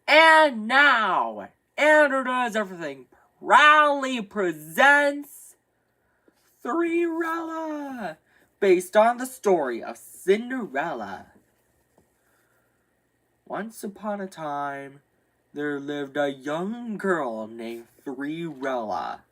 And now, Andrew Does Everything proudly presents Cinderella, based on the story of Cinderella. Once upon a time, there lived a young girl named Cinderella.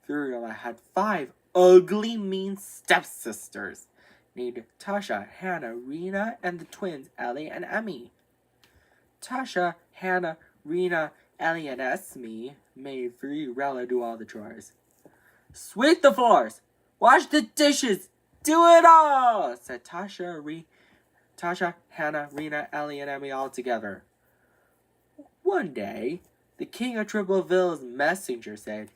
Cinderella had 5 ugly, mean stepsisters named Tasha, Hannah, Rena, and the twins Ellie and Emmy. Tasha, Hannah, Rena, Ellie, and Esme made Cinderella do all the chores. Sweep the floors, wash the dishes, do it all, said Tasha, Hannah, Rena, Ellie, and Emmy all together. One day, the king of Tripleville's messenger said,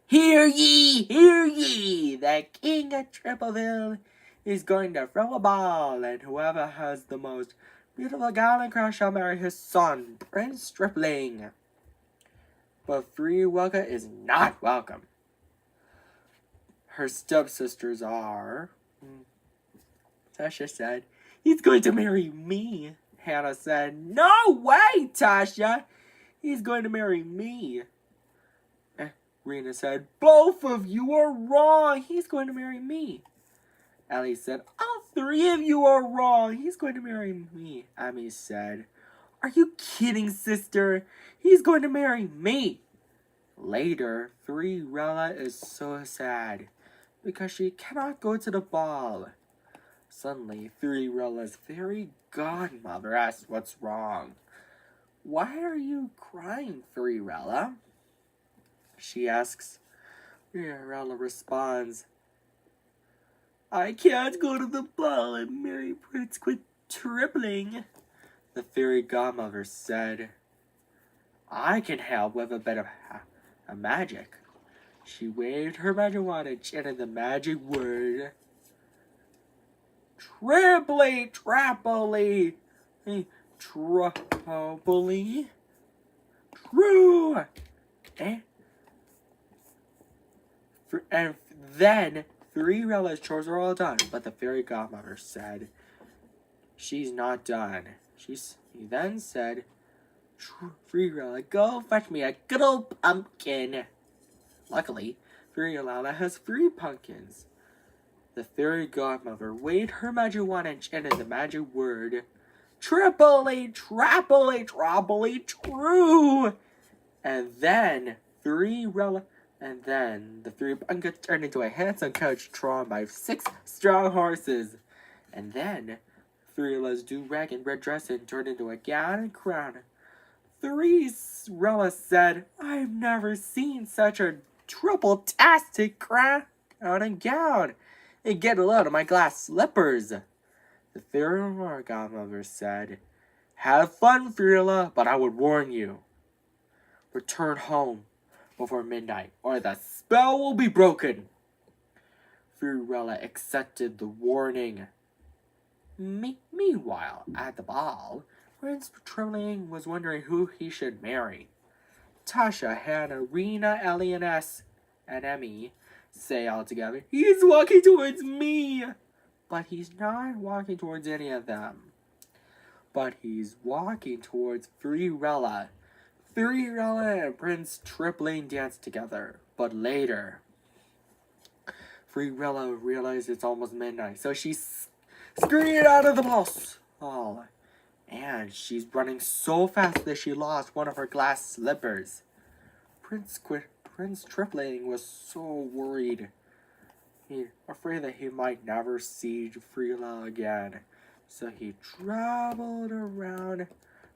Hear ye, the king of Tripleville is going to throw a ball, and whoever has the most beautiful gown and crown shall marry his son, Prince Stripling. But Cinderella is not welcome. Her stepsisters are... Tasha said, He's going to marry me. Hannah said, No way, Tasha. He's going to marry me. Rena said, Both of you are wrong. He's going to marry me. Ellie said, All 3 of you are wrong. He's going to marry me. Emmy said, Are you kidding, sister? He's going to marry me. Later, Cinderella is so sad because she cannot go to the ball. Suddenly, Cinderella's fairy godmother asks what's wrong. Why are you crying, Cinderella? She asks. Cinderella responds, I can't go to the ball and marry Prince Stripling. The fairy godmother said, I can help with a bit of magic. She waved her magic wand and chanted the magic word. Triply, trappily, triply, true. And then Cinderella's chores are all done, but the fairy godmother said she's not done. He then said, Cinderella, go fetch me a good old pumpkin. Luckily, Cinderella has 3 pumpkins. The fairy godmother waved her magic wand and chanted the magic word, Triply, trappily, troppily, true. And then the 3 pumpkins turned into a handsome coach drawn by 6 strong horses. And then Cinderella's do-rag and red dress turned into a gown and crown. Cinderella said, I've never seen such a triple-tastic crown and gown. And get a load of my glass slippers. The fairy godmother said, Have fun, Cinderella, but I would warn you. Return home before midnight, or the spell will be broken. Cinderella accepted the warning. Meanwhile, at the ball, Prince Stripling was wondering who he should marry. Tasha, Hannah, Rena, Ellie, and Emmy say all together, He's walking towards me! But he's not walking towards any of them. But he's walking towards Cinderella. Cinderella and Prince Stripling dance together. But later, Cinderella realized it's almost midnight, so she scurried out of the ball. And she's running so fast that she lost one of her glass slippers. Prince Stripling was so worried. He afraid that he might never see Cinderella again. So he traveled around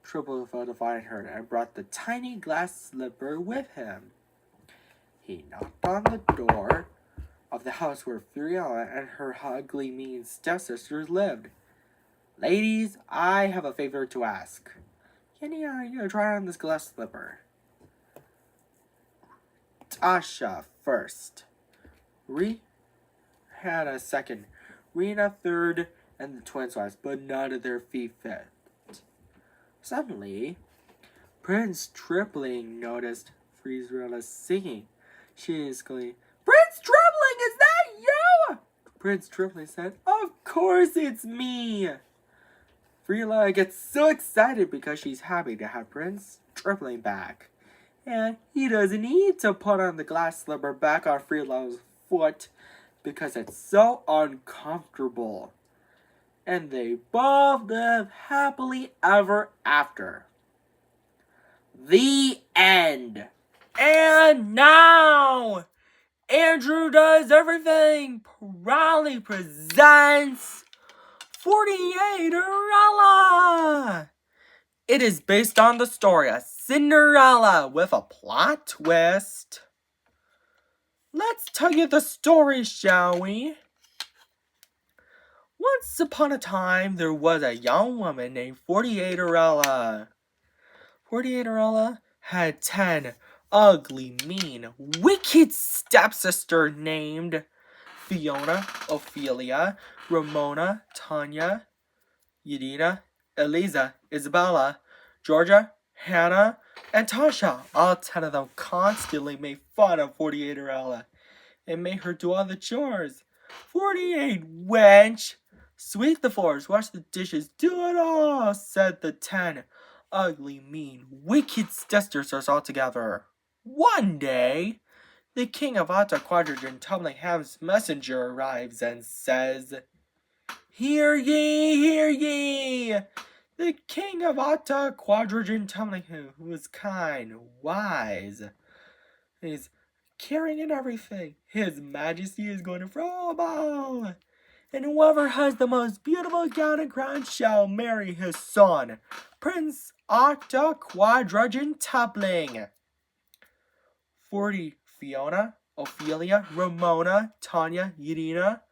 Tripleville to find her and brought the tiny glass slipper with him. He knocked on the door of the house where Cinderella and her ugly, mean stepsisters lived. Ladies, I have a favor to ask. Can you try on this glass slipper? Tasha first. Hannah second. Rena third, and the twins last, but none of their feet fit. Suddenly, Prince Stripling noticed Cinderella singing. She exclaimed, Prince Stripling, is that you? Prince Stripling said, Of course it's me. Freela gets so excited because she's happy to have Prince Tripling back. And he doesn't need to put on the glass slipper back on Freela's foot because it's so uncomfortable. And they both live happily ever after. The end. And now, Andrew Does Everything proudly presents 48erella. It is based on the story of Cinderella with a plot twist. Let's tell you the story, shall we? Once upon a time, there was a young woman named 48erella. 48erella had 10 ugly, mean, wicked stepsisters named Fiona, Ophelia, Ramona, Tanya, Yadina, Eliza, Isabella, Georgia, Hannah, and Tasha. All 10 of them constantly made fun of 48erella and made her do all the chores. 48, wench! Sweep the floors, wash the dishes, do it all, said the 10 ugly, mean, wicked stepsisters all together. One day, the king of Alta Quadrigen Tumbling-Ham's messenger arrives and says, "Hear ye, hear ye! The king of Alta Quadrigen Tumbling-Ham, who is kind, wise, is caring in everything. His majesty is going to throw a ball. And whoever has the most beautiful gown and crown shall marry his son, Prince Alta Quadrigen Tumbling." 40, Fiona, Ophelia, Ramona, Tanya, Yadina,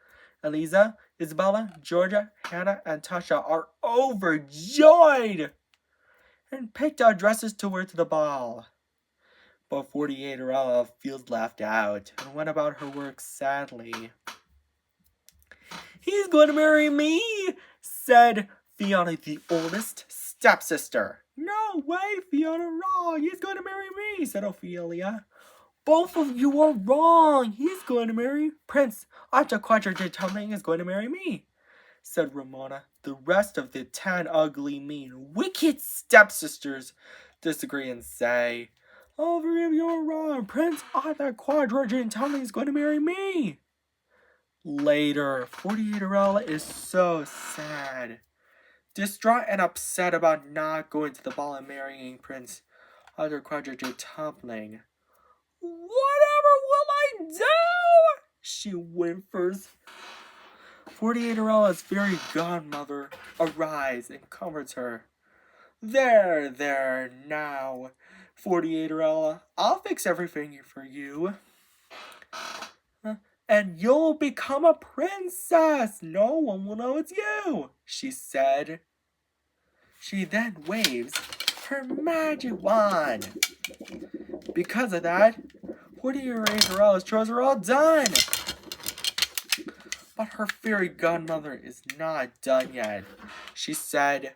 Eliza, Isabella, Georgia, Hannah, and Tasha are overjoyed and picked out dresses to wear to the ball. But 48erella feels left out and went about her work sadly. "He's going to marry me," said Fiona, the oldest stepsister. "No way, Fiona, wrong. He's going to marry me," said Ophelia. "Both of you are wrong. He's going to marry Prince Alta Quadrigen Tumbling is going to marry me," said Ramona. The rest of the 10 ugly, mean, wicked stepsisters disagree and say, "All three of you are wrong. Prince Alta Quadrigen Tumbling is going to marry me." Later, 48erella is so sad, distraught and upset about not going to the ball and marrying Prince Alta Quadrigen Tumbling. "Whatever will I do?" she whimpers. 48erella's fairy godmother arrives and comforts her. There, now, 48erella, I'll fix everything for you. And you'll become a princess. No one will know it's you," she said. She then waves her magic wand. Because of that, 48erella's chores are all done. But her fairy godmother is not done yet. She said,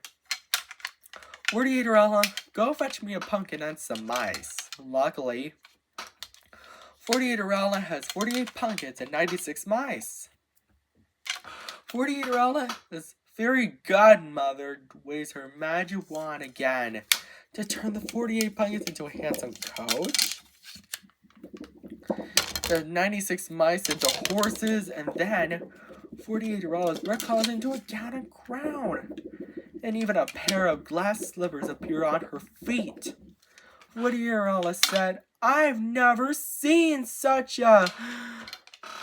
48erella, go fetch me a pumpkin and some mice." Luckily, 48erella has 48 pumpkins and 96 mice. 48erella's fairy godmother waves her magic wand again to turn the 48 pumpkins into a handsome coach, the 96 mice into horses, and then 48erella's red colors into a gown and crown. And even a pair of glass slippers appear on her feet. 48erella said, "I've never seen such a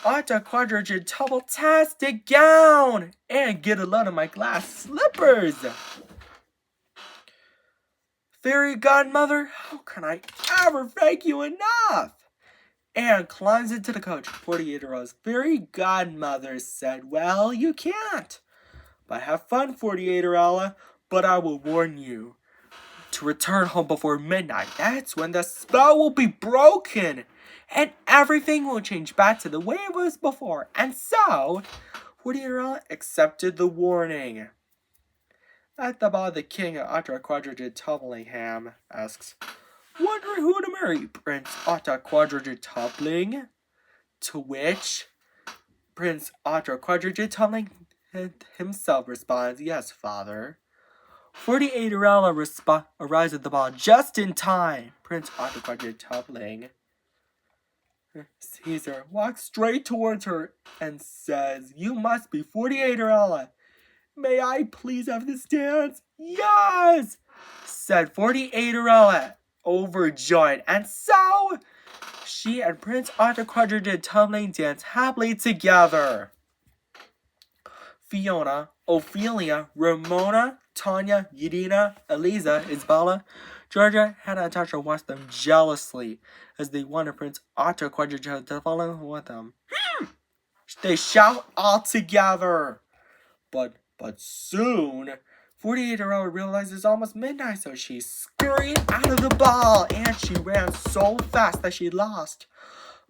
Alta Quadrigen Tumbling-tastic gown, and get a load of my glass slippers." "Fairy godmother, how can I ever thank you enough?" And climbs into the coach. 48erella's fairy godmother said, "Well, you can't. But have fun, 48erella, but I will warn you to return home before midnight. That's when the spell will be broken, and everything will change back to the way it was before." And so, 48erella accepted the warning. At the ball, the king of Alta Quadrigen Tumbling asks, "Wondering who to marry, Prince Alta Quadrigen Tumbling?" To which Prince Alta Quadrigen Tumbling himself responds, "Yes, father. 48erella arrives at the ball just in time. Prince Otto quadrupling sees her, walks straight towards her, and says, "You must be 48erella. May I please have this dance?" "Yes!" said 48erella, overjoyed. And so she and Prince Otto quadrupling dance happily together. Fiona, Ophelia, Ramona, Tanya, Yadina, Eliza, Isabella, Georgia, Hannah, and Tasha watched them jealously as they wanted Prince Otto quadrupling to follow with them. They shout all together. But soon, 48erella realizes it's almost midnight, so she scurried out of the ball, and she ran so fast that she lost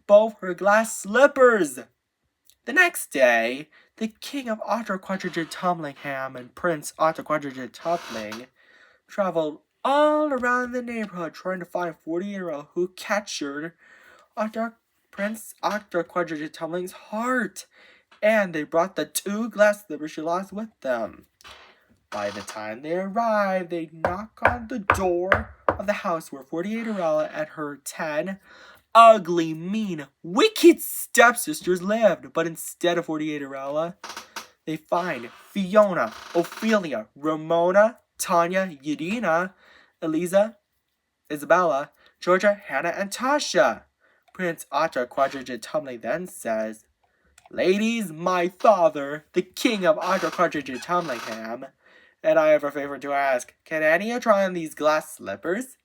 both her glass slippers. The next day, the king of Otto quadrupling and Prince Otto quadrupling traveled all around the neighborhood trying to find 48erella who captured Prince Otto quadrupling's heart, and they brought the 2 glass slippers she lost with them. By the time they arrived, they knock on the door of the house where 48erella and her 10 ugly, mean, wicked stepsisters lived. But instead of 48erella, they find Fiona, Ophelia, Ramona, Tanya, Yadina, Eliza, Isabella, Georgia, Hannah, and Tasha. Prince Otto quadrupling then says, "Ladies, my father, the king of Otto quadrupling, and I have a favor to ask. Can any of you try on these glass slippers?"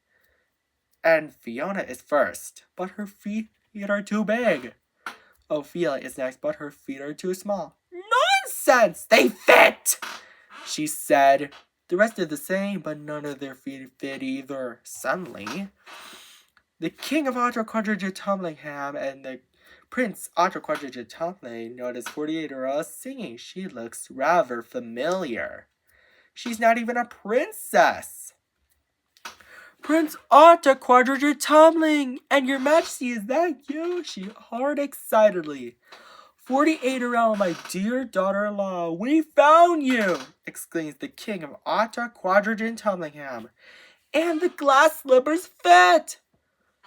And Fiona is first, but her feet are too big. Ophelia is next, but her feet are too small. "Nonsense! They fit!" she said. The rest are the same, but none of their feet fit either. Suddenly, the king of Otto quadrupling and the Prince Otto quadrupling noticed 48erella singing. She looks rather familiar. She's not even a princess. "Prince Otto quadrupling, and your majesty, is that you?" she hollered excitedly. 48erella, my dear daughter-in-law, we found you!" exclaims the king of Otto quadrupling, "and the glass slippers fit!"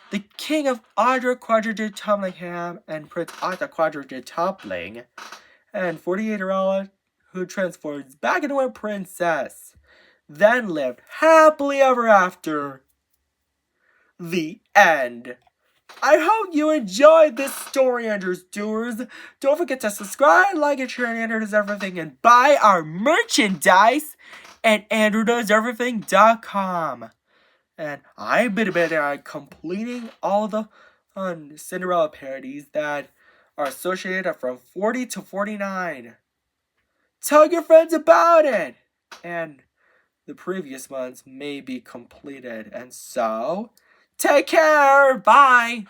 The king of Otto quadrupling and Prince Otto quadrupling and 48erella, who transforms back into a princess, then lived happily ever after. The end. I hope you enjoyed this story, Andrews Doers. Don't forget to subscribe, like, and share on Andrew Does Everything, and buy our merchandise at AndrewDoesEverything.com. And I've been completing all the Cinderella parodies that are associated from 40 to 49. Tell your friends about it! And the previous ones may be completed. And so, take care! Bye!